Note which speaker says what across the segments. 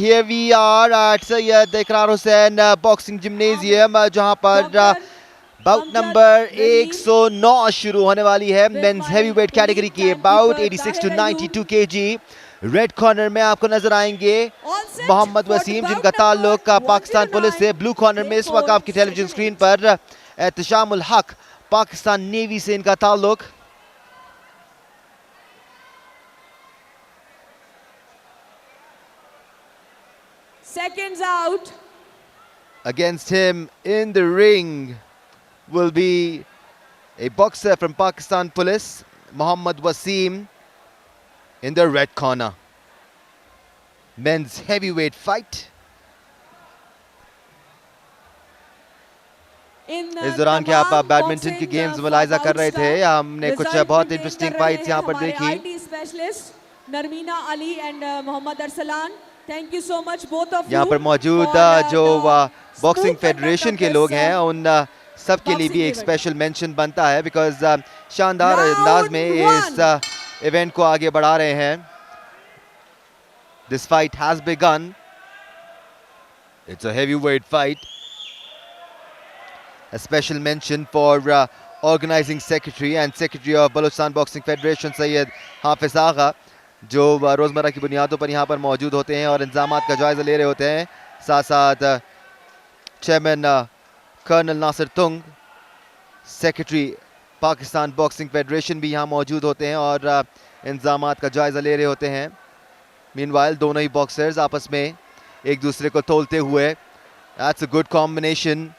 Speaker 1: Here we are at Sayyid Ikrar Hussain Boxing Gymnasium जहां पर bought number 109 शुरू होने वाली है मेंस हेवीवेट कैटेगरी की। Bout 86 to 92 KG. Red corner में आपको नजर आएंगे मोहम्मद वसीम जिनका ताल्लुक पाकिस्तान पुलिस से। ब्लू कॉर्नर में इस वक्त आपकी टेलीविजन स्क्रीन पर एहतशामुल हक पाकिस्तान नेवी से इनका ताल्लुक।
Speaker 2: Seconds out.
Speaker 1: Against him in the ring will be a boxer from Pakistan Police, Mohammad Wasim, in the red corner. Men's heavyweight fight. इस दौरान क्या आप बैडमिंटन की गेम्स मुलाहिजा कर रहे थे? हमने कुछ बहुत इंटरेस्टिंग फाइट्स यहाँ पर देखी।
Speaker 2: IT specialist Narmina Ali and Mohammad Arsalan, thank you so much both of you.
Speaker 1: यहाँ पर मौजूद जो बॉक्सिंग फेडरेशन के लोग हैं उन सब के लिए भी एक स्पेशल मेंशन बनता है, बिकॉज शानदार अंदाज में इस इवेंट को आगे बढ़ा रहे हैं। This fight has begin. It's a heavyweight fight. A special mention for organizing secretary and secretary of Balochistan Boxing Federation Sayyid Hafiz Agha, जो रोज़मर्रा की बुनियादों पर यहाँ पर मौजूद होते हैं और इंतजामात का जायज़ा ले रहे होते हैं। साथ साथ चेयरमैन कर्नल नासिर तुंग, सेक्रेटरी पाकिस्तान बॉक्सिंग फेडरेशन भी यहाँ मौजूद होते हैं और इंतजामात का जायज़ा ले रहे होते हैं। मीनवाइल दोनों ही बॉक्सर्स आपस में एक दूसरे को तोलते हुए। That's a good combination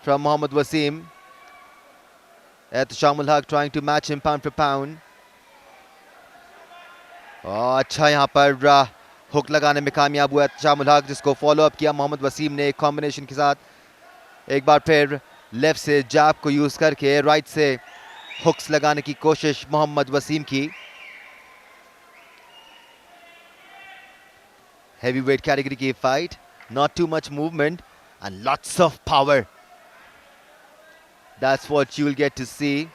Speaker 1: from Mohammad Wasim. Ehteshamul Haq trying to match him pound for pound. अच्छा यहाँ पर हुक लगाने में कामयाब हुआ एहतशामुल हक, जिसको फॉलो अप किया मोहम्मद वसीम ने एक कॉम्बिनेशन के साथ। एक बार फिर लेफ्ट से जैब को यूज करके राइट से हुक्स लगाने की कोशिश मोहम्मद वसीम की। हेवीवेट कैटेगरी की fight, not too much movement and lots of power. That's what you will get to see.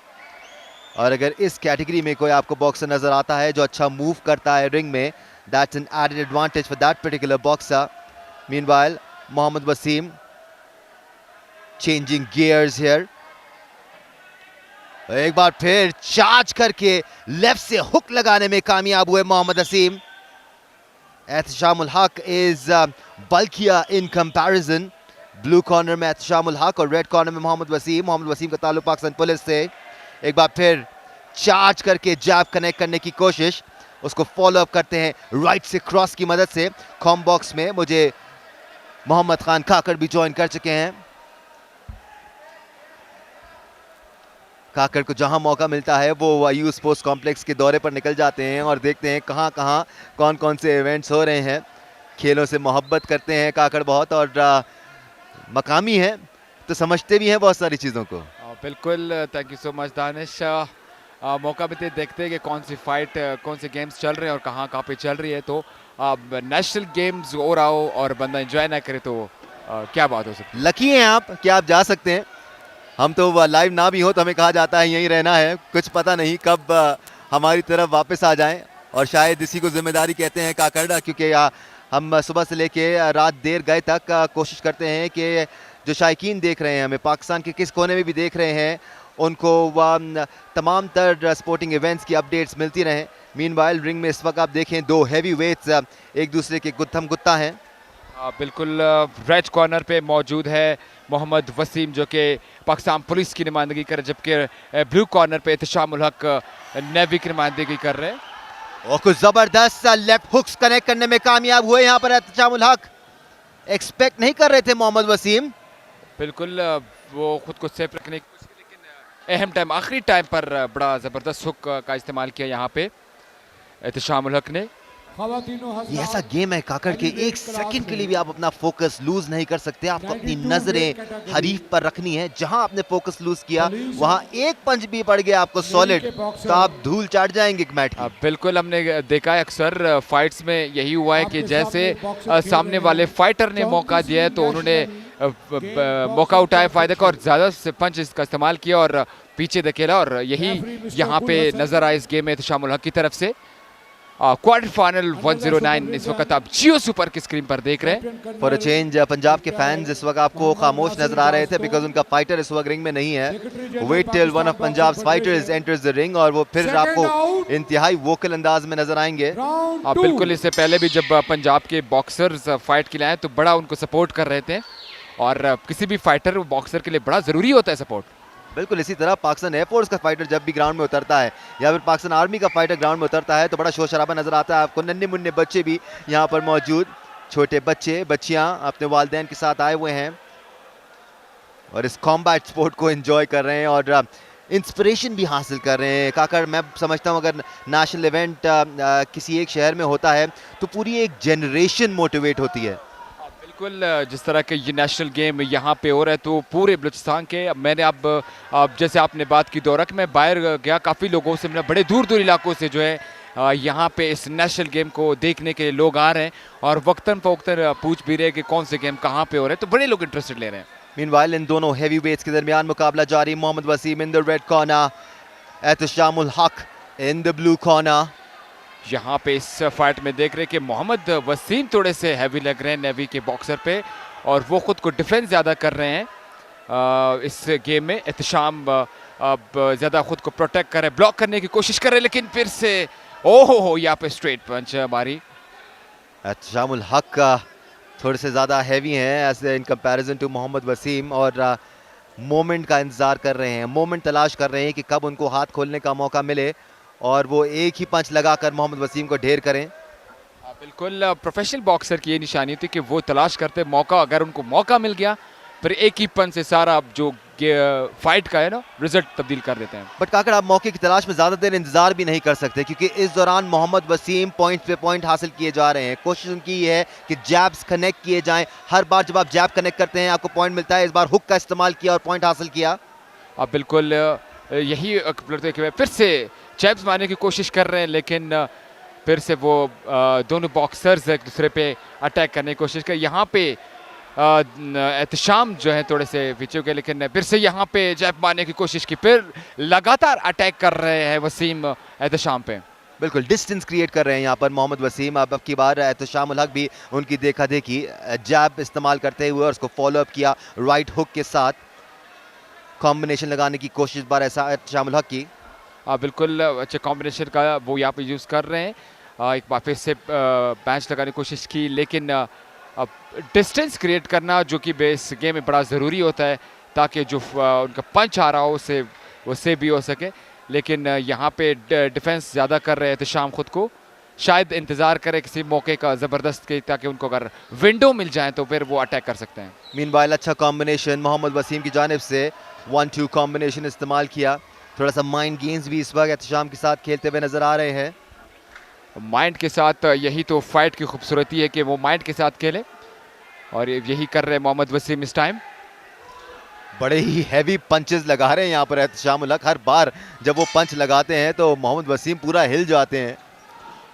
Speaker 1: और अगर इस कैटेगरी में कोई आपको बॉक्सर नजर आता है जो अच्छा मूव करता है रिंग में, that's an added advantage for that particular boxer. Meanwhile, Mohammad Wasim changing gears here. एक बार फिर चार्ज करके लेफ्ट से हुक लगाने में कामयाब हुए मोहम्मद वसीम। एहतशामुल हक is bulkier in comparison. Blue corner में एहतशामुल हक और रेड कॉर्नर में मोहम्मद वसीम। मोहम्मद वसीम का ताल्लुक पाकिस्तान पुलिस से। एक बार फिर चार्ज करके जैब कनेक्ट करने की कोशिश, उसको फॉलो अप करते हैं राइट से क्रॉस की मदद से। कॉम बॉक्स में मुझे मोहम्मद खान काकर भी ज्वाइन कर चुके हैं। काकर को जहां मौका मिलता है वो वायु स्पोर्ट्स कॉम्प्लेक्स के दौरे पर निकल जाते हैं और देखते हैं कहां कहां कौन कौन से इवेंट्स हो रहे हैं। खेलों से मोहब्बत करते हैं काकर बहुत, और मकामी है तो समझते भी हैं बहुत सारी चीज़ों को।
Speaker 3: बिल्कुल, thank you so much Danish. मौका भी देखते हैं कि कौन सी फाइट, कौन से गेम्स चल रहे हैं और कहाँ कहाँ पे चल रही है। तो नेशनल गेम्स हो रहा हो और बंदा एंजॉय ना करे तो क्या बात हो सकती है।
Speaker 1: लकी हैं आप कि आप जा सकते हैं। हम तो लाइव ना भी हो तो हमें कहा जाता है यहीं रहना है, कुछ पता नहीं कब हमारी तरफ वापस आ जाएं, और शायद इसी को जिम्मेदारी कहते हैं काकरडा, क्योंकि हम सुबह से लेके रात देर गए तक कोशिश करते हैं कि जो शायकीन देख रहे हैं, हमें पाकिस्तान के किस कोने में भी देख रहे हैं, उनको तमाम तर स्पोर्टिंग इवेंट्स की अपडेट्स मिलती रहें। मीनवाइल रिंग में इस वक्त आप देखें दो हेवी वेट्स एक दूसरे के गुत्थम गुत्ता हैं।
Speaker 3: बिल्कुल, रेड कॉर्नर पे मौजूद है मोहम्मद वसीम जो कि पाकिस्तान पुलिस की नुमाइंदगी कर, जबकि ब्लू कॉर्नर पे एहतशामुल हक नेवी की नुमाइंदगी कर रहे हैं।
Speaker 1: और कुछ जबरदस्त लेफ्ट हुक्स कनेक्ट करने में कामयाब हुए यहाँ पर एहतशामुल हक। एक्सपेक्ट नहीं कर रहे थे मोहम्मद वसीम।
Speaker 3: बिल्कुल, वो खुद को सेफ रखने की कोशिश, लेकिन अहम टाइम आखिरी टाइम पर बड़ा ज़बरदस्त हुक का इस्तेमाल किया यहाँ पे एहतशामुल हक ने।
Speaker 1: ये ऐसा गेम है काकर के एक सेकंड के लिए भी आप अपना फोकस लूज नहीं कर सकते। आपको अपनी नजरें हरीफ पर रखनी है। जहां आपने फोकस लूज किया वहां एक पंच भी पड़ गया आपको सॉलिड, तो आप धूल चाट जाएंगे मैट की।
Speaker 3: बिल्कुल, हमने देखा है अक्सर फाइट्स में यही हुआ है कि जैसे सामने वाले फाइटर ने मौका दिया है तो उन्होंने मौका उठाया फायदे का और ज्यादा से पंच इसका इस्तेमाल किया और पीछे धकेला, और यही यहाँ पे नजर आया इस गेम में एहतशामुल हक की तरफ से। क्वार्टर फाइनल 109 इस वक्त आप जियो सुपर की स्क्रीन पर देख रहे हैं।
Speaker 1: फॉर अ चेंज पंजाब के फैंस इस वक्त आपको खामोश नजर आ रहे थे बिकॉज उनका फाइटर इस वक्त रिंग में नहीं है। Wait till one of Punjab fighters enters the ring और वो फिर आपको इंतहाई वोकल अंदाज में नजर आएंगे।
Speaker 3: बिल्कुल, इससे पहले भी जब पंजाब के बॉक्सर्स फाइट के लिए आए तो बड़ा उनको सपोर्ट कर रहे थे और किसी भी फाइटर बॉक्सर के लिए बड़ा ज़रूरी होता है सपोर्ट।
Speaker 1: बिल्कुल इसी तरह पाकिस्तान एयरफोर्स का फाइटर जब भी ग्राउंड में उतरता है या फिर पाकिस्तान आर्मी का फाइटर ग्राउंड में उतरता है तो बड़ा शोर शराबा नजर आता है आपको। नन्हे मुन्ने बच्चे भी यहाँ पर मौजूद, छोटे बच्चे बच्चियाँ अपने वालिदैन के साथ आए हुए हैं और इस कॉम्बैट स्पोर्ट को एंजॉय कर रहे हैं और इंस्पिरेशन भी हासिल कर रहे हैं। काकर मैं समझता हूँ अगर नेशनल इवेंट किसी एक शहर में होता है तो पूरी एक जनरेशन मोटिवेट होती है।
Speaker 3: बिल्कुल, जिस तरह के ये नेशनल गेम यहाँ पे हो रहा है तो पूरे बलूचिस्तान के मैंने अब जैसे आपने बात की दौरा कि मैं बाहर गया, काफ़ी लोगों से मिला, बड़े दूर दूर इलाकों से जो है यहाँ पे इस नेशनल गेम को देखने के लोग आ रहे हैं और वक्तन फ़वक्तन पूछ भी रहे हैं कि कौन से गेम कहाँ पे हो रहे हैं, तो बड़े लोग इंटरेस्टेड ले रहे हैं।
Speaker 1: मीनवाइल इन दोनों हैवी वेट्स के दरमियान मुकाबला जारी। Mohammad Wasim in the red corner, Ehtashamul Haq in the blue corner.
Speaker 3: यहाँ पे इस फाइट में देख रहे हैं कि मोहम्मद वसीम थोड़े से हैवी लग रहे हैं नेवी के बॉक्सर पे और वो खुद को डिफेंस ज़्यादा कर रहे हैं इस गेम में। एहतशाम अब ज़्यादा खुद को प्रोटेक्ट कर रहे हैं, ब्लॉक करने की कोशिश कर रहे हैं, लेकिन फिर से ओहो यहाँ पे स्ट्रेट पंच मारी।
Speaker 1: एहतशामुल हक का थोड़े से ज़्यादा हैवी हैं as in comparison to Mohammad Wasim और मोमेंट का इंतज़ार कर रहे हैं, मोमेंट तलाश कर रहे हैं कि कब उनको हाथ खोलने का मौका मिले और वो एक ही पंच लगाकर मोहम्मद वसीम को ढेर करें।
Speaker 3: बिल्कुल, प्रोफेशनल बॉक्सर की ये निशानी होती है कि वो तलाश करते मौका, अगर उनको मौका मिल गया फिर एक ही पंच से सारा जो फाइट का है ना रिजल्ट तब्दील कर देते हैं।
Speaker 1: बट काकड़ आप मौके की तलाश में ज़्यादा देर इंतजार भी नहीं कर सकते क्योंकि इस दौरान मोहम्मद वसीम पॉइंट पे पॉइंट हासिल किए जा रहे हैं। कोशिश उनकी ये है कि जैब्स कनेक्ट किए जाएं। हर बार जब आप जैब कनेक्ट करते हैं आपको पॉइंट मिलता है। इस बार हुक का इस्तेमाल किया और पॉइंट हासिल किया।
Speaker 3: अब बिल्कुल यही फिर से जैब्स मारने की कोशिश कर रहे हैं, लेकिन फिर से वो दोनों बॉक्सर्स एक दूसरे पे अटैक करने की कोशिश कर। यहाँ पे एहतशाम जो है थोड़े से पीछे हो गए, लेकिन फिर से यहाँ पे जैब मारने की कोशिश की, फिर लगातार अटैक कर रहे हैं वसीम एहतशाम पे।
Speaker 1: बिल्कुल डिस्टेंस क्रिएट कर रहे हैं यहाँ पर मोहम्मद वसीम। अब की बार एहतशामुल हक भी उनकी देखा देखी जैब इस्तेमाल करते हुए और उसको फॉलोअप किया राइट हुक के साथ, कॉम्बिनेशन लगाने की कोशिश बार ऐसा एहतशामुल हक की।
Speaker 3: बिल्कुल अच्छे कॉम्बिनेशन का वो यहाँ पे यूज़ कर रहे हैं। एक बार फिर से पैंच लगाने की कोशिश की, लेकिन अब डिस्टेंस क्रिएट करना जो कि बेस गेम में बड़ा ज़रूरी होता है ताकि जो उनका पंच आ रहा हो उससे भी हो सके। लेकिन यहाँ पे डिफेंस ज़्यादा कर रहे हैं एहतशाम, खुद को शायद इंतज़ार करे किसी मौके का ज़बरदस्त के, ताकि उनको अगर विंडो मिल जाए तो फिर वो अटैक कर सकते हैं।
Speaker 1: मीनवाइल अच्छा कॉम्बिनेशन मोहम्मद वसीम की जानिब से 1-2 कॉम्बिनेशन इस्तेमाल किया। थोड़ा सा माइंड गेम्स भी इस वक्त एहतशाम के साथ खेलते हुए नजर आ रहे हैं।
Speaker 3: माइंड के साथ यही तो फाइट की खूबसूरती है कि वो माइंड के साथ खेले और यही कर रहे हैं मोहम्मद वसीम इस टाइम।
Speaker 1: बड़े ही हैवी पंचेस लगा रहे हैं यहाँ पर एहतशामुल हक। हर बार जब वो पंच लगाते हैं तो मोहम्मद वसीम पूरा हिल जाते हैं।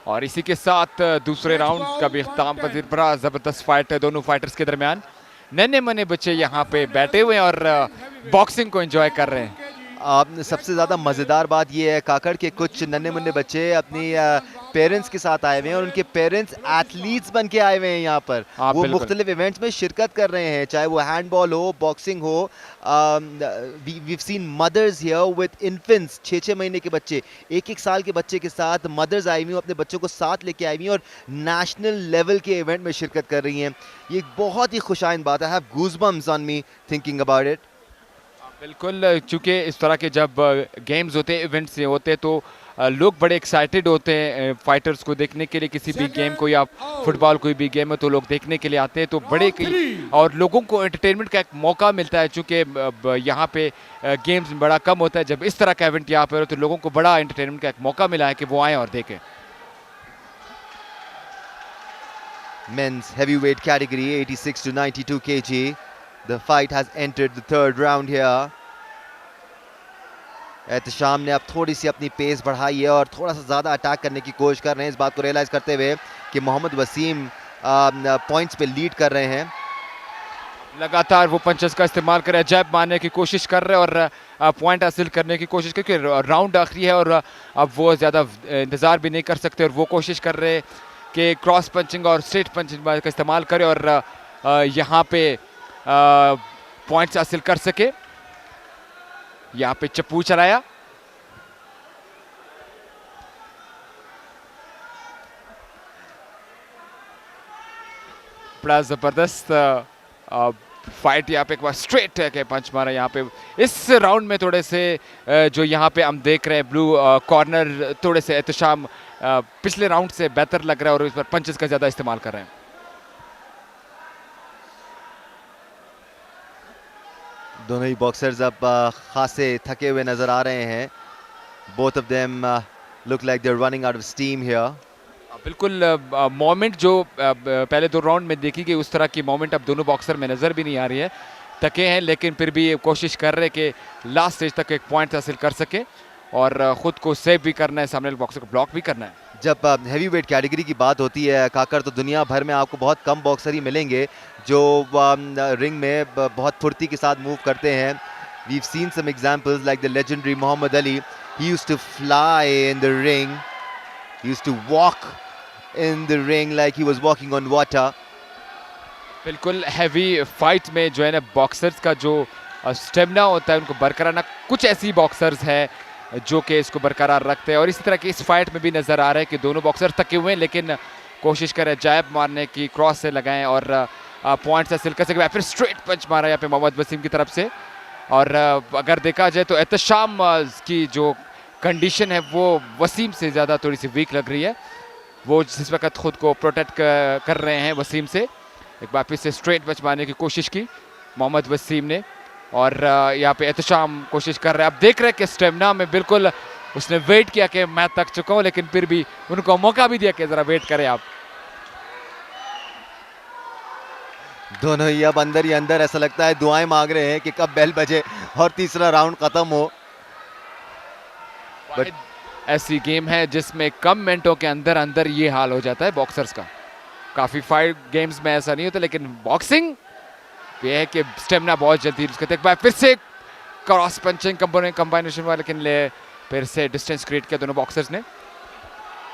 Speaker 3: और इसी के साथ दूसरे राउंड का भी इख्तिताम पजीर बड़ा ज़बरदस्त फाइट है दोनों फाइटर्स के दरमियान। नन्हे मने बच्चे यहाँ पे बैठे हुए हैं और बॉक्सिंग को एंजॉय कर रहे हैं।
Speaker 1: सबसे ज़्यादा मज़ेदार बात यह है काकड़ के कुछ नन्हे मुन्ने बच्चे अपनी पेरेंट्स के साथ आए हुए हैं और उनके पेरेंट्स एथलीट्स बन के आए हुए हैं यहाँ पर। वो मुख्तलिफ इवेंट्स में शिरकत कर रहे हैं, चाहे वो हैंडबॉल हो, बॉक्सिंग हो। We've seen mothers here with infants, 6-6 महीने के बच्चे, 1-1 साल के बच्चे के साथ मदर्स आई हुई, अपने बच्चों को साथ लेके आई हुई और नेशनल लेवल के इवेंट में शिरकत कर रही हैं। ये एक बहुत ही खुशाइन बात है। I have goosebumps on me thinking about it.
Speaker 3: बिल्कुल, चूँकि इस तरह के जब गेम्स होते हैं, इवेंट्स होते हैं तो लोग बड़े एक्साइटेड होते हैं फाइटर्स को देखने के लिए। किसी भी गेम को या फुटबॉल कोई भी गेम है तो लोग देखने के लिए आते हैं, तो बड़े और लोगों को एंटरटेनमेंट का एक मौका मिलता है। चूँकि यहाँ पे गेम्स बड़ा कम होता है, जब इस तरह का इवेंट यहाँ पे हो तो लोगों को बड़ा एंटरटेनमेंट का एक मौका मिला है कि वो आएँ और देखें।
Speaker 1: Men's heavyweight category 86 to 92 kg. The fight has entered the third round here. Ehtesham ने अब थोड़ी सी अपनी पेस बढ़ाई है और थोड़ा सा ज़्यादा अटैक करने की कोशिश कर रहे हैं, इस बात को रियलाइज़ करते हुए कि मोहम्मद वसीम पॉइंट्स पे लीड कर रहे हैं।
Speaker 3: लगातार वो पंचेस का इस्तेमाल कर रहे हैं, जैब मारने की कोशिश कर रहे हैं और पॉइंट हासिल करने की कोशिश की, क्योंकि राउंड आखिरी है और अब वो ज़्यादा इंतज़ार भी नहीं कर सकते और वो कोशिश कर रहे कि क्रॉस पंचिंग और स्ट्रेट पंचिंग का इस्तेमाल करें और यहाँ पे पॉइंट्स हासिल कर सके। यहाँ पे चप्पू चलाया, बड़ा जबरदस्त फाइट। यहाँ पे एक बार स्ट्रेट के पंच मारा। यहाँ पे इस राउंड में थोड़े से जो यहाँ पे हम देख रहे हैं ब्लू कॉर्नर थोड़े से एहतशाम पिछले राउंड से बेहतर लग रहा है और इस पर पंचेस का ज़्यादा इस्तेमाल कर रहे हैं।
Speaker 1: दोनों ही बॉक्सर्स अब खासे थके हुए नजर आ रहे हैं। Both of them look like they are running out of steam here.
Speaker 3: बिल्कुल मोमेंट जो पहले 2 राउंड में देखी गई उस तरह की मोमेंट अब दोनों बॉक्सर में नज़र भी नहीं आ रही है। थके हैं लेकिन फिर भी कोशिश कर रहे कि लास्ट स्टेज तक एक पॉइंट हासिल कर सके और ख़ुद को सेव भी करना है, सामने वाले बॉक्सर को ब्लॉक भी करना है।
Speaker 1: जब हैवी वेट कैटेगरी की बात होती है काकर, तो दुनिया भर में आपको बहुत कम बॉक्सर ही मिलेंगे जो रिंग में बहुत फुर्ती के साथ मूव करते हैं। We've seen some examples like the legendary Muhammad Ali. He used to fly in the ring. He used to walk in the ring like he was walking on water.
Speaker 3: बिल्कुल heavy fight में जो है ना boxers का जो stamina होता है उनको बरकरार रखना, कुछ ऐसी बॉक्सर्स हैं जो कि इसको बरकरार रखते हैं और इसी तरह की इस फाइट में भी नज़र आ रहा है कि दोनों बॉक्सर थके हुए हैं लेकिन कोशिश करें जैब मारने की, क्रॉस से लगाएं और पॉइंट्स हासिल कर सकें। फिर स्ट्रेट पंच मारा यहाँ पे मोहम्मद वसीम की तरफ से और अगर देखा जाए तो एहतशाम की जो कंडीशन है वो वसीम से ज़्यादा थोड़ी सी वीक लग रही है। वो जिस वक्त खुद को प्रोटेक्ट कर रहे हैं वसीम से। एक बार फिर से स्ट्रेट पंच मारने की कोशिश की मोहम्मद वसीम ने और यहाँ पे एहतशाम कोशिश कर रहे हैं। अब देख रहे हैं कि स्टेमिना में बिल्कुल उसने वेट किया कि मैं थक चुका हूँ लेकिन फिर भी उनको मौका भी दिया कि ज़रा वेट करें आप।
Speaker 1: दोनों ही अब अंदर ही अंदर ऐसा लगता है दुआएं मांग रहे हैं कि कब बेल बजे और तीसरा राउंड खत्म हो।
Speaker 3: बट ऐसी गेम है जिसमें कम मिनटों के अंदर अंदर ये हाल हो जाता है बॉक्सर्स का। काफ़ी फाइट गेम्स में ऐसा नहीं होता लेकिन बॉक्सिंग ये है कि स्टेमिना बहुत जल्दी उसके एक बार फिर से क्रॉस पंचिंग कंबाइनेशन हुआ लेकिन फिर से डिस्टेंस क्रिएट किया दोनों बॉक्सर्स ने।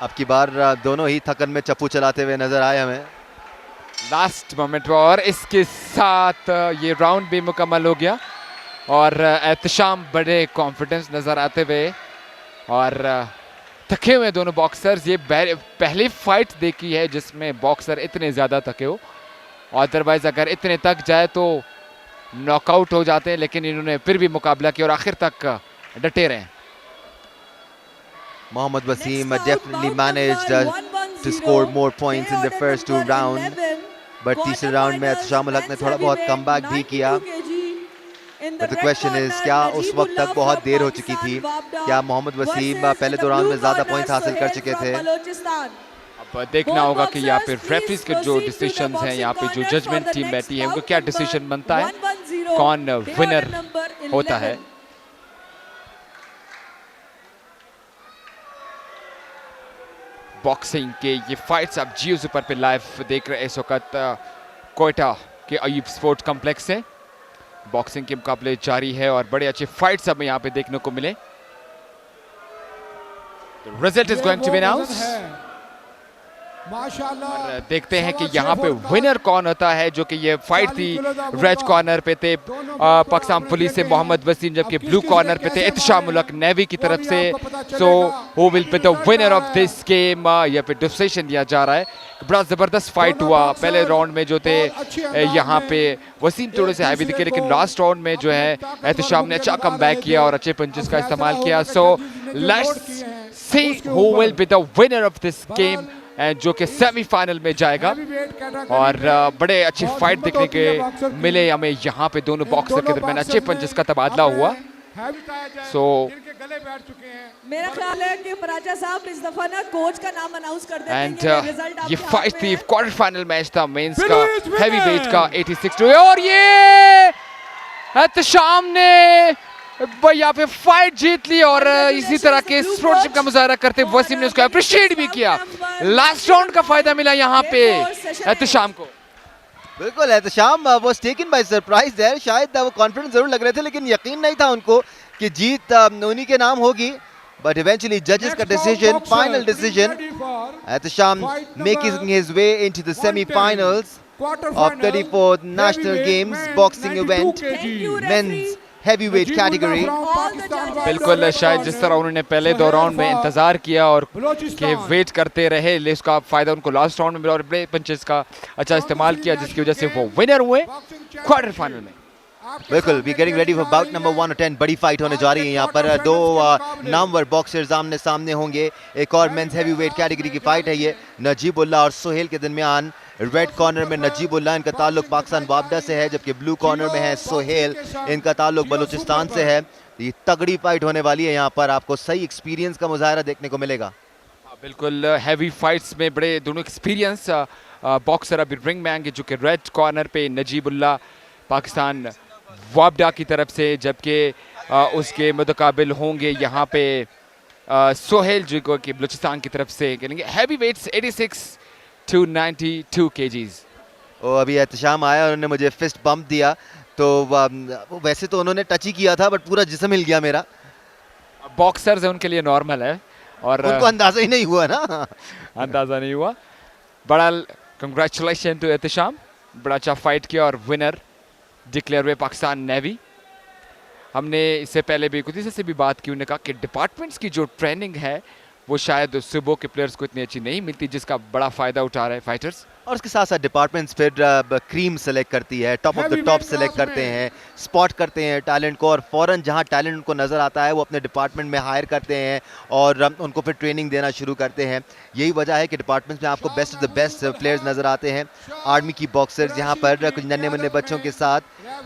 Speaker 1: अब की बार दोनों ही थकन में चप्पू चलाते हुए नजर आए हमें
Speaker 3: लास्ट मोमेंट और इसके साथ ये राउंड भी मुकम्मल हो गया और एहतशाम बड़े कॉन्फिडेंस नज़र आते हुए और थके हुए दोनों बॉक्सर्स। ये पहली फाइट देखी है जिसमें बॉक्सर इतने ज़्यादा थके हो, अदरवाइज अगर इतने तक जाए तो नॉकआउट हो जाते हैं लेकिन इन्होंने फिर भी मुकाबला किया और आखिर तक डटे रहे।
Speaker 1: Mohammad Wasim definitely managed to score more points in the first 2 rounds, but तीसरे राउंड में एहतशाम उल हक ने थोड़ा बहुत कमबैक भी किया। But the question is क्या उस वक्त तक बहुत देर हो चुकी थी? क्या मोहम्मद वसीम पहले 2 राउंड में ज़्यादा पॉइंट्स हासिल कर चुके थे?
Speaker 3: अब देखना होगा कि यहाँ पे रेफरीज के जो डिसीजंस हैं, यहाँ पे जो जजमेंट टीम बैठी है उनको क्या डिसीजन बनता है, कौन विनर होता है। बॉक्सिंग के ये फाइट्स आप जियो सुपर पे लाइव देख रहे हैं इस वक्त कोयटा के अयूब स्पोर्ट्स कॉम्प्लेक्स से। बॉक्सिंग के मुकाबले जारी है और बड़े अच्छे फाइट्स हमें यहाँ पे देखने को मिले। Result is going to be announced. और देखते हैं कि यहाँ पे विनर कौन होता है। जो कि ये फाइट थी रेड कॉर्नर पे थे पाकिस्तान पुलिस से मोहम्मद वसीम, जबकि ब्लू कॉर्नर पे थे एहतशाम उल हक नेवी की तरफ से। So who will be the winner of this game, या फिर डिसीजन दिया जा रहा है। बड़ा जबरदस्त फाइट हुआ। पहले राउंड में जो थे यहाँ पे वसीम थोड़े से हैवी दिखे लेकिन लास्ट राउंड में जो है एहतशाम ने अच्छा कम बैक किया और अच्छे पंचेस का इस्तेमाल किया। So let's see who will be the winner of this game, जो कि सेमीफाइनल में जाएगा। और बड़े अच्छे फाइट देखने के मिले हमें यहाँ पे दोनों बॉक्सर के दरमियान अच्छे पंचेस का तबादला हुआ। सो
Speaker 2: मेरा ख्याल है कि पराचा साहब इस दफा ना कोच का नाम अनाउंस कर देंगे।
Speaker 3: एंड ये फाइट थी क्वार्टर फाइनल मैच था मेंस का हैवी वेट का 86 और ये एहतशाम ने यहाँ पे फाइट जीत ली और इसी तरह के स्पोर्ट्समैनशिप का मुजाहरा करते वसीम ने उसको अप्रिशिएट भी किया। लास्ट राउंड का फायदा मिला यहाँ पे एहतशाम को।
Speaker 1: बिल्कुल, Ehtesham was taken by surprise there. शायद वो कॉन्फिडेंस जरूर लग रहे थे लेकिन यकीन नहीं था उनको कि जीत उन्हीं के नाम होगी, but eventually judges का decision, final decision, Ehtisham making his way into the semi-finals of 34th National Games boxing event,
Speaker 2: Thank you,
Speaker 1: men's
Speaker 2: referee.
Speaker 1: heavyweight category.
Speaker 2: All the judges.
Speaker 3: बिल्कुल शायद जिस तरह उन्होंने पहले 2 राउंड में इंतजार किया और के वेट करते रहे, ले उसका फायदा उनको लास्ट राउंड में मिला और बड़े पंचेस का अच्छा इस्तेमाल किया, जिसकी वजह से वो विनर हुए क्वार्टर फाइनल में।
Speaker 1: बिल्कुल, we getting ready for bout number 1 और 10। बड़ी फाइट होने जा रही है यहाँ पर। 2 नामवर बॉक्सर्स आमने सामने होंगे। एक और मेंस हैवीवेट कैटेगरी की फाइट है ये, नजीबुल्लाह और सोहेल के दरमियान। रेड कॉर्नर में नजीबुल्लाह, इनका ताल्लुक पाकिस्तान वापडा से है, जबकि ब्लू कॉर्नर में है सोहेल, इनका ताल्लुक बलूचिस्तान से है। ये तगड़ी फाइट होने वाली है यहाँ पर, आपको सही एक्सपीरियंस का मुजाहरा देखने को मिलेगा।
Speaker 3: बिल्कुल हैवी फाइट्स में बड़े दोनों एक्सपीरियंस बॉक्सर अभी रिंग में आएंगे, जो कि रेड कॉर्नर पे नजीबुल्लाह पाकिस्तान वापडा की तरफ से, जबकि उसके मुकाबिल होंगे यहाँ पे सोहेल जो कि बलूचिस्तान की तरफ से खेलेंगे। Heavy weights 86 to 92 kgs।
Speaker 1: और अभी एहतशाम आया, उन्होंने मुझे फिस्ट बम्प दिया, तो वैसे तो उन्होंने टच ही किया था, बट पूरा जिस्म हिल गया मेरा।
Speaker 3: बॉक्सर्स है, उनके लिए नॉर्मल है और
Speaker 1: उनको अंदाजा ही नहीं हुआ ना।
Speaker 3: अंदाजा नहीं हुआ। बड़ा कंग्रेचुलेशन टू एहतशाम, बड़ा अच्छा फाइट किया और विनर डिक्लेयर हुए पाकिस्तान नेवी। हमने इससे पहले भी कुछ से भी बात की, उन्होंने कहा कि डिपार्टमेंट्स की जो ट्रेनिंग है वो शायद सुबह के प्लेयर्स को इतनी अच्छी नहीं मिलती, जिसका बड़ा फायदा उठा रहे हैं फाइटर्स।
Speaker 1: और उसके साथ साथ डिपार्टमेंट्स फिर क्रीम सेलेक्ट करती है, top of the top select करते हैं, स्पॉट करते हैं टैलेंट को, और फौरन जहां टैलेंट उनको नज़र आता है वो अपने डिपार्टमेंट में हायर करते हैं और उनको फिर ट्रेनिंग देना शुरू करते हैं। यही वजह है कि डिपार्टमेंट्स में आपको best of the best players नज़र आते हैं। आर्मी की बॉक्सर्स यहाँ पर कुछ नन्हे मुन्ने बच्चों के साथ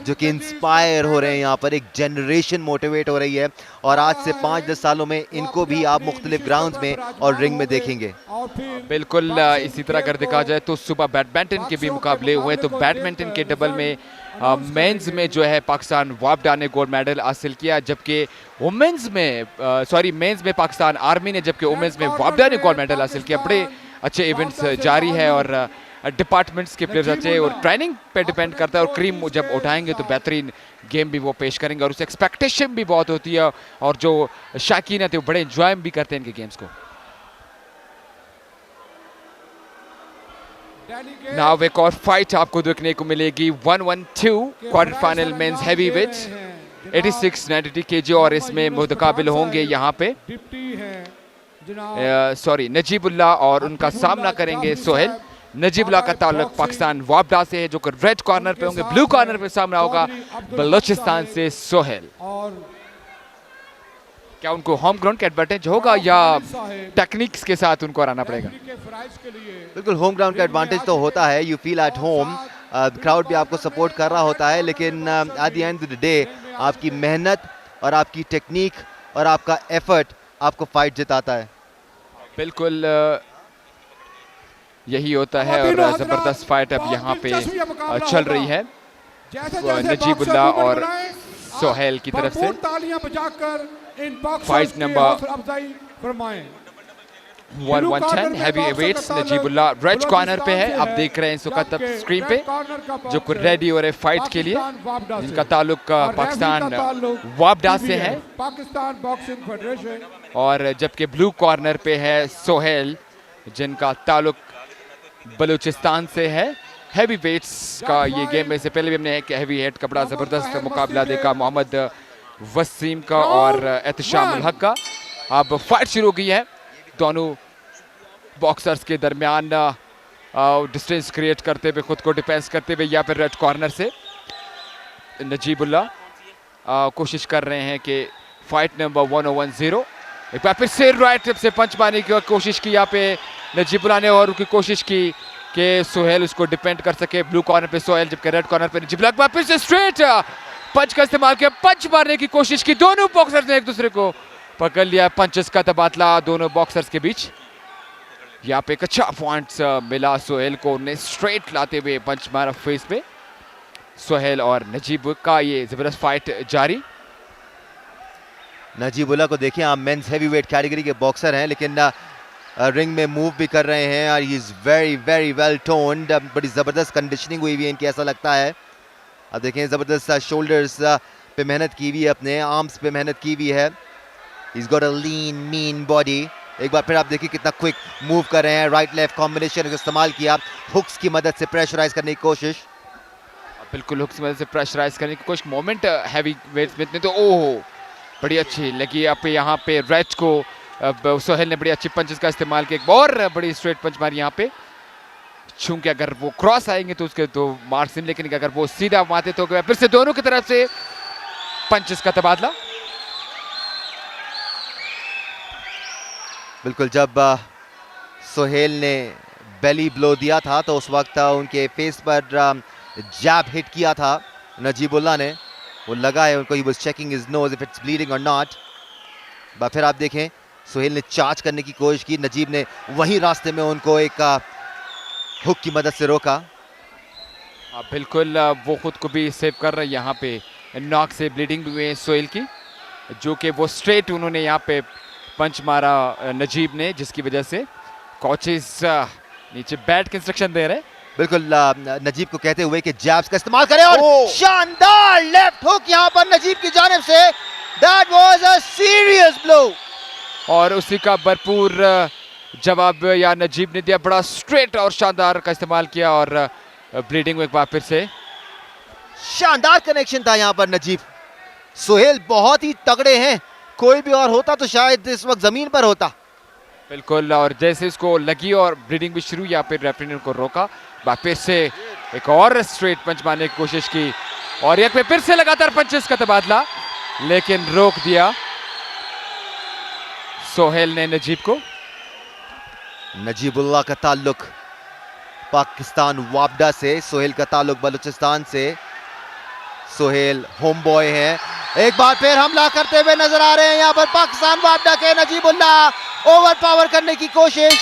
Speaker 1: जो कि इंस्पायर हो रहे हैं, यहाँ पर एक जनरेशन मोटिवेट हो रही है, और आज से 5-10 सालों में इनको भी आप मुख्तलिफ ग्राउंड्स में और रिंग में देखेंगे।
Speaker 3: बिल्कुल इसी तरह अगर देखा जाए तो सुबह बैडमिंटन के भी मुकाबले हुए, तो बैडमिंटन के डबल में मेंस में जो है पाकिस्तान वापडा ने गोल्ड मेडल हासिल किया, जबकि वुमेन्स में मेंस में पाकिस्तान आर्मी ने, जबकि वुमेन्स में वापडा ने गोल्ड मेडल हासिल किया। बड़े अच्छे इवेंट्स जारी है और डिपार्टमेंट्स के प्लेयर्स अच्छे, और ट्रेनिंग पे डिपेंड करता है, और क्रीम जब उठाएंगे तो बेहतरीन गेम भी वो पेश करेंगे, और उससे एक्सपेक्टेशन भी बहुत होती है, और जो शाकीन है वो बड़े एंजॉय भी करते हैं इनके गेम्स को। नाउ एक और फाइट आपको देखने को मिलेगी 112 quarter final men's heavyweight 86-92 kg, और इसमें मुकाबिल होंगे यहाँ पे नजीबुल्लाह और उनका सामना करेंगे सोहेल। नजीबुल्लाह का ताल्लुक पाकिस्तान वापडा से है, जो कि रेड कॉर्नर पे होंगे। ब्लू कॉर्नर पे सामना होगा बलूचिस्तान से सोहेल। क्या उनको होम ग्राउंड का एडवांटेज होगा या टेक्निक्स के साथ उनको हराना पड़ेगा?
Speaker 1: बिल्कुल होम ग्राउंड का एडवांटेज तो होता है, you feel at home, crowd भी आपको सपोर्ट कर रहा होता है, लेकिन at the end of the day आपकी मेहनत और आपकी टेक्निक और आपका एफर्ट आपको फाइट जिताता है।
Speaker 3: बिल्कुल यही होता है, और जबरदस्त फाइट अब यहाँ पे चल रही है नजीबुल्लाह और सोहेल की तरफ से। Fight number 110 heavy weights, Najibullah red corner पे है, आप देख रहे हैं इस वक्त स्क्रीन पे, जो कि रेडी हो रहे फाइट के लिए, जिनका ताल्लुक पाकिस्तान वापडा से है,
Speaker 4: पाकिस्तान बॉक्सिंग फेडरेशन।
Speaker 3: और जबकि ब्लू कॉर्नर पे है सोहेल, जिनका ताल्लुक बलूचिस्तान से है। हैवी वेट्स का ये गेम में से पहले भी हमने एक हैवी हेड का बड़ा ज़बरदस्त मुकाबला देखा, मोहम्मद वसीम का और एहतशाम उल हक का। अब फाइट शुरू हो गई है दोनों बॉक्सर्स के दरमियान, डिस्टेंस क्रिएट करते हुए, खुद को डिफेंस करते हुए। या फिर रेड कॉर्नर से नजीबुल्लाह कोशिश कर रहे हैं कि फाइट नंबर 1010 एक बार फिर से राइट से पंच मारने की कोशिश की यहाँ पे नजीबुल्लाह ने, और उनकी कोशिश की कि सोहेल उसको डिफेंड कर सके। ब्लू कॉर्नर पे सोहेल, जबकि रेड कॉर्नर पे नजीबुल्लाह फिर से स्ट्रेट पंच का इस्तेमाल किया, पंच मारने की कोशिश की। दोनों बॉक्सर्स ने एक दूसरे को पकड़ लिया, पंचेस का तबादला दोनों बॉक्सर्स के बीच। यहाँ पे एक अच्छा पॉइंट मिला सोहेल को, उन्हें स्ट्रेट लाते हुए पंच मारा फेस पे। सोहेल और नजीब का ये जबरदस्त फाइट जारी।
Speaker 1: नजीबुल्लाह को देखिए, आप मेंस हैवीवेट कैटेगरी के बॉक्सर हैं, लेकिन रिंग में मूव भी कर रहे हैं, और he is very very well toned, बड़ी ज़बरदस्त कंडीशनिंग हुई हुई है इनकी, ऐसा लगता है। अब देखें ज़बरदस्त शोल्डर्स पे मेहनत की हुई है, अपने आर्म्स पे मेहनत की हुई है। He's got a lean, mean body. एक बार फिर आप देखिए कितना क्विक मूव कर रहे हैं, राइट लेफ्ट कॉम्बिनेशन का इस्तेमाल किया, हुक्स की मदद से प्रेशराइज करने की कोशिश।
Speaker 3: बिल्कुल हुक्स की मदद से प्रेशराइज करने की कोशिश। मोमेंट हैवी वेट्स में तो ओहो बड़ी अच्छी लगी आप यहाँ पे रेड को। सोहेल ने बड़ी अच्छी पंचेस का इस्तेमाल किया, एक और बड़ी स्ट्रेट पंच मारी यहाँ पे। चूंकि अगर वो क्रॉस आएंगे तो उसके तो मार्क्स, लेकिन अगर वो सीधा मारते तो फिर से दोनों की तरफ से पंचेस का तबादला।
Speaker 1: बिल्कुल, जब सोहेल ने बेली ब्लो दिया था तो उस वक्त उनके फेस पर जैब हिट किया था नजीबुल्लाह ने, वो लगा है उनको। He was checking his nose if it's bleeding और नॉट। फिर आप देखें सोहेल ने चार्ज करने की कोशिश की, नजीब ने वही रास्ते में उनको एक हुक की मदद से रोका।
Speaker 3: बिल्कुल वो खुद को भी सेव कर रहे हैं यहाँ पे, नॉक से ब्लीडिंग भी हुई है सोहेल की, जो कि वो स्ट्रेट उन्होंने यहाँ पे पंच मारा नजीब ने, जिसकी वजह से कोचेस नीचे बैट के इंस्ट्रक्शन दे रहे हैं।
Speaker 1: बिल्कुल, नजीब को कहते हुए कि जैब्स का इस्तेमाल करें, और शानदार लेफ्ट हुक यहाँ पर नजीब की जानिब से। That was a serious blow,
Speaker 3: और उसी का भरपूर जवाब या नजीब ने दिया, बड़ा स्ट्रेट और शानदार का इस्तेमाल किया, और ब्लीडिंग एक बार फिर से।
Speaker 1: शानदार कनेक्शन था यहाँ पर नजीब। सोहेल बहुत ही तगड़े हैं, कोई भी और होता तो शायद इस वक्त जमीन पर होता।
Speaker 3: बिल्कुल, और जैसे इसको लगी और ब्लीडिंग भी शुरू, यहाँ पे रेफरी ने उनको रोका, फिर से एक और स्ट्रेट पंच मारने की कोशिश की, और यहाँ पे फिर से लगातार पंचेस का तबादला, लेकिन रोक दिया सोहेल ने नजीब को।
Speaker 1: नजीबुल्लाह का ताल्लुक पाकिस्तान वापडा से, सोहेल का ताल्लुक बलूचिस्तान से। सोहेल होम बॉय है। एक बार फिर हमला करते हुए नजर आ रहे हैं यहाँ पर पाकिस्तान वापडा के नजीबुल्लाह। ओवर पावर करने की कोशिश,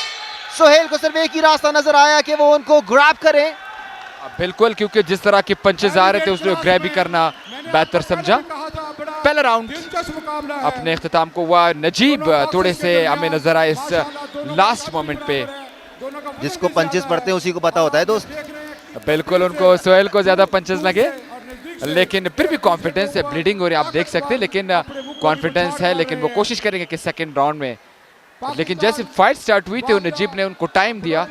Speaker 1: सोहेल को सिर्फ एक ही रास्ता नजर आया कि वो उनको ग्रैब करें।
Speaker 3: बिल्कुल, क्योंकि जिस तरह के पंचेस आ रहे थे उसने ग्रैब भी करना बेहतर समझा। पहला राउंड अपने इख्तिताम को हुआ। नजीब थोड़े से हमें नजर आए इस लास्ट मोमेंट पे।
Speaker 1: जिसको पंचेस पड़ते हैं उसी को पता होता है दोस्त।
Speaker 3: बिल्कुल, उनको सोहेल को ज्यादा पंचेस लगे, लेकिन फिर भी कॉन्फिडेंस है। ब्लीडिंग हो रही है आप देख सकते हैं, लेकिन कॉन्फिडेंस है, लेकिन वो कोशिश करेंगे कि सेकंड राउंड में। लेकिन जैसे फाइट स्टार्ट हुई थी नजीब ने उनको टाइम दिया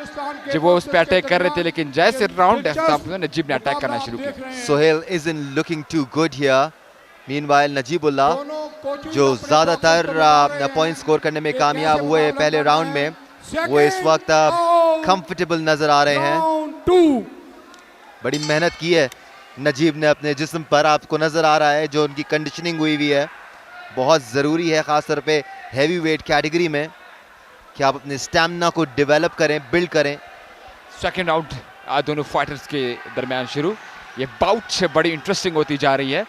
Speaker 3: जब वो उस पे अटैक कर रहे थे, लेकिन जैसे राउंड नजीब ने अटैक करना शुरू किया।
Speaker 1: Sohail isn't looking too good here. Meanwhile Najibullah जो ज्यादातर पॉइंट स्कोर करने में कामयाब हुए पहले राउंड में, वो इस वक्त कंफर्टेबल नजर आ रहे हैं। बड़ी मेहनत की है नजीब ने अपने जिस्म पर, आपको नजर आ रहा है जो उनकी कंडीशनिंग हुई हुई है। बहुत ज़रूरी है ख़ासतौर पे हैवी वेट कैटेगरी में कि आप अपने स्टैमिना को डेवलप करें, बिल्ड करें।
Speaker 3: सेकंड राउंड दोनों फाइटर्स के दरमियान शुरू। ये बाउट बड़ी इंटरेस्टिंग होती जा रही है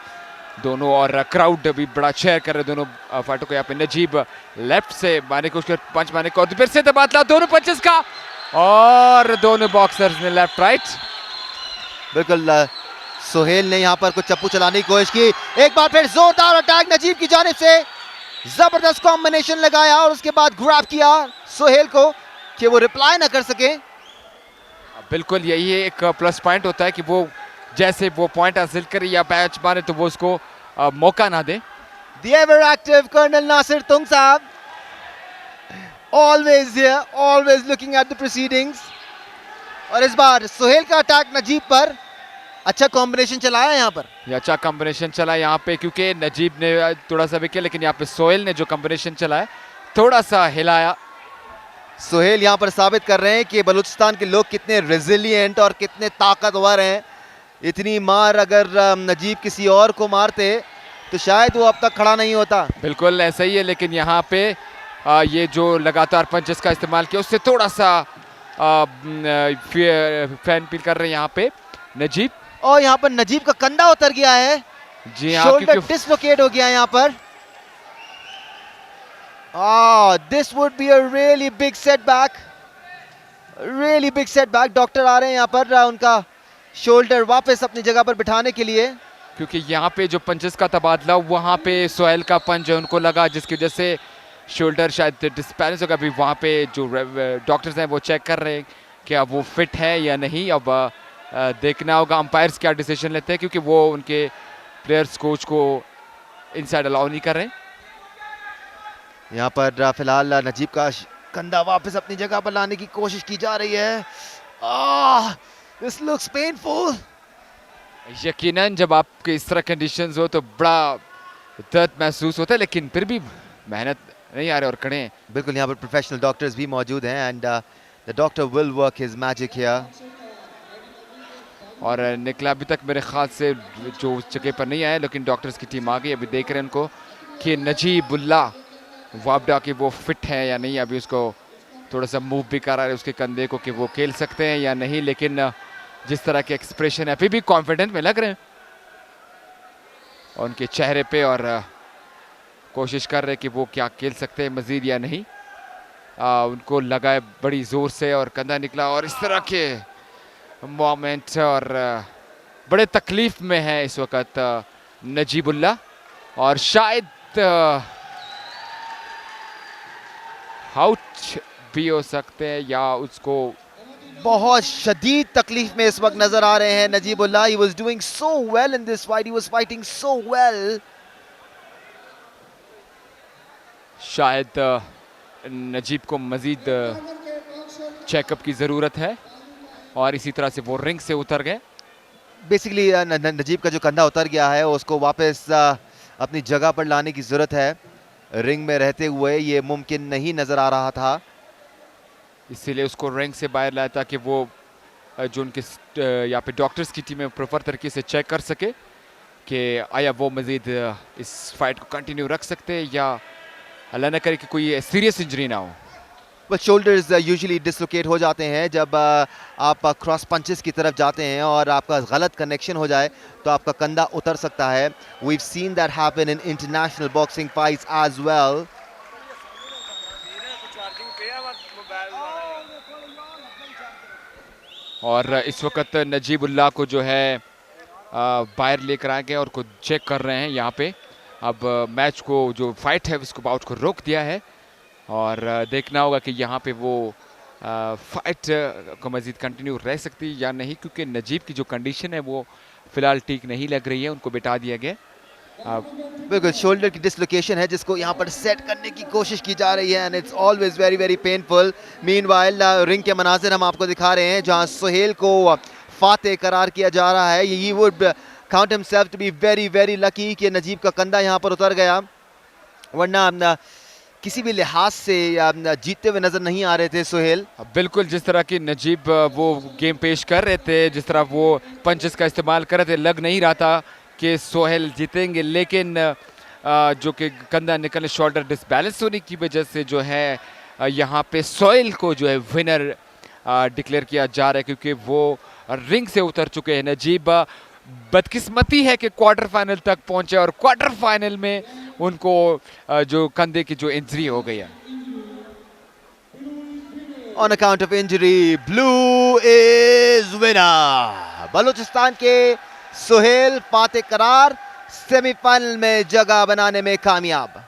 Speaker 3: दोनों, और क्राउड भी बड़ा चेयर कर रहे दोनों फाइटर को। यहाँ पे नजीब लेफ्ट से मारने को, उसके पंच मारने को, और फिर से तबादला दोनों पंचेस का, और दोनों बॉक्सर्स ने लेफ्ट राइट।
Speaker 1: बिल्कुल, सोहेल ने यहाँ पर कुछ चप्पू चलाने की कोशिश की। एक बार फिर जोरदार अटैक नजीब की जानिब से, जबरदस्त कॉम्बिनेशन लगाया, और उसके बाद ग्रैब किया सोहेल को कि वो रिप्लाई ना कर सके।
Speaker 3: बिल्कुल, यही एक प्लस पॉइंट होता है कि वो जैसे वो पॉइंट हासिल करे या पैच मारे तो वो उसको मौका ना दे।
Speaker 1: The ever active Colonel Nasir Tung साहब, always here, always looking at the proceedings। और इस बार सोहेल का अटैक नजीब पर, अच्छा कॉम्बिनेशन चलाया यहाँ पर।
Speaker 3: ये अच्छा कॉम्बिनेशन चला यहाँ पे, क्योंकि नजीब ने थोड़ा सा विकेट, लेकिन यहाँ पे सोहेल ने जो कॉम्बिनेशन चलाया थोड़ा सा हिलाया।
Speaker 1: सोहेल यहाँ पर साबित कर रहे हैं कि बलूचिस्तान के लोग कितने रेजिलिएंट और कितने ताकतवर हैं। इतनी मार अगर नजीब किसी और को मारते तो शायद वो अब तक खड़ा नहीं होता।
Speaker 3: बिल्कुल ऐसा ही है, लेकिन यहाँ पे ये जो लगातार पंचेस का इस्तेमाल किया उससे थोड़ा सा फैन फील कर रहे हैं यहाँ पे नजीब।
Speaker 1: और यहाँ पर नजीब का कंधा उतर गया है,
Speaker 3: जी हाँ,
Speaker 1: शोल्डर डिसलोकेट हो गया है यहाँ पर। This would be a really big setback, really big setback. Doctor आ रहे हैं यहाँ पर उनका शोल्डर वापस अपनी जगह पर बिठाने के लिए,
Speaker 3: क्योंकि यहाँ पे जो पंचेस का तबादला वहाँ पे सोहेल का पंच उनको लगा, जिसकी वजह से शोल्डर शायद डिस्बैलेंस होगा। अभी वहाँ पे जो डॉक्टर्स हैं वो चेक कर रहे हैं कि अब वो फिट है या नहीं। अब देखना होगा अंपायर्स क्या डिसीजन लेते हैं, क्योंकि वो उनके प्लेयर्स कोच को इनसाइड अलाउ नहीं कर रहे।
Speaker 1: यहाँ पर फिलहाल नजीब का कंधा वापस अपनी जगह पर लाने की कोशिश की जा रही है। This looks painful.
Speaker 3: यकीनन जब आपके इस तरह कंडीशंस हो तो बड़ा दर्द महसूस होता है, लेकिन फिर भी मेहनत नहीं आ रहे और खड़े हैं।
Speaker 1: बिल्कुल, यहाँ पर प्रोफेशनल डॉक्टर्स भी मौजूद हैं and the doctor will work his magic here.
Speaker 3: और निकला अभी तक मेरे ख्याल से जो उस जगह पर नहीं आया, लेकिन डॉक्टर्स की टीम आ गई। अभी देख रहे हैं उनको कि नजीबुल्लाह वापडा कि वो फिट है या नहीं। अभी उसको थोड़ा सा मूव भी कर रहा है उसके कंधे को कि वो खेल सकते हैं या नहीं, लेकिन जिस तरह के एक्सप्रेशन है अभी भी कॉन्फिडेंट में लग रहे हैं और उनके चेहरे पे, और कोशिश कर रहे हैं कि वो क्या खेल सकते हैं मजीद या नहीं। उनको लगा है बड़ी ज़ोर से और कंधा निकला और इस तरह के मोमेंट, और बड़े तकलीफ में है इस वक्त नजीबुल्लाह, और शायद आउट भी हो सकते हैं या उसको
Speaker 1: बहुत शदीद तकलीफ में इस वक्त नजर आ रहे हैं Najibullah. He was doing so well in this fight, he was fighting so well.
Speaker 3: शायद नजीब को मजीद चेकअप की ज़रूरत है और इसी तरह से वो रिंग से उतर गए।
Speaker 1: बेसिकली नजीब का जो कंधा उतर गया है उसको वापस अपनी जगह पर लाने की ज़रूरत है। रिंग में रहते हुए ये मुमकिन नहीं नज़र आ रहा था,
Speaker 3: इसीलिए उसको रिंग से बाहर लाया ताकि वो जो उनके यहाँ पे डॉक्टर्स की टीम है प्रॉपर तरीके से चेक कर सके कि आया वो मज़ीद इस फाइट को कंटिन्यू रख सकते हैं या अल्लाह न करे कि कोई सीरियस इंजरी ना हो।
Speaker 1: बट शोल्डर्स यूजुअली डिसलोकेट हो जाते हैं जब आप क्रॉस पंचेस की तरफ जाते हैं और आपका गलत कनेक्शन हो जाए तो आपका कंधा उतर सकता है। We have seen that happen in international boxing fights as well.
Speaker 3: और इस वक्त नजीबुल्लाह को जो है बाहर लेकर आ गए और को चेक कर रहे हैं यहाँ पे। अब मैच को जो फाइट है उसको बाउट को रोक दिया है और देखना होगा कि यहाँ पे वो फाइट को मज़ीद कंटिन्यू रह सकती है या नहीं, क्योंकि नजीब की जो कंडीशन है वो फ़िलहाल ठीक नहीं लग रही है। उनको बिठा दिया गया।
Speaker 1: बिल्कुल शोल्डर की डिसलोकेशन है जिसको यहाँ पर सेट करने की कोशिश की जा रही है and it's always very very painful. Meanwhile ring के मनाजिर हम आपको दिखा रहे हैं जहाँ सोहेल को फातेह करार किया जा रहा है। He would count himself to be very very lucky कि नजीब का कंधा यहाँ पर उतर गया, वरना किसी भी लिहाज से जीतते हुए नजर नहीं आ रहे थे सोहेल।
Speaker 3: बिल्कुल, जिस तरह की नजीब वो गेम पेश कर रहे थे, जिस तरह वो पंचेस का इस्तेमाल कर रहे थे, लग नहीं रहा था कि सोहेल जीतेंगे, लेकिन जो कि कंधा निकलने शोल्डर डिसबैलेंस होने की वजह से जो है यहाँ पे सोहेल को जो है विनर डिक्लेयर किया जा रहा है, क्योंकि वो रिंग से उतर चुके हैं। नजीब बदकिस्मती है कि क्वार्टर फाइनल तक पहुंचे और क्वार्टर फाइनल में उनको जो कंधे की जो इंजरी हो गई है।
Speaker 1: On account of injury blue is winner. Balochistan के सोहेल फातेह करार सेमीफाइनल में जगह बनाने में कामयाब।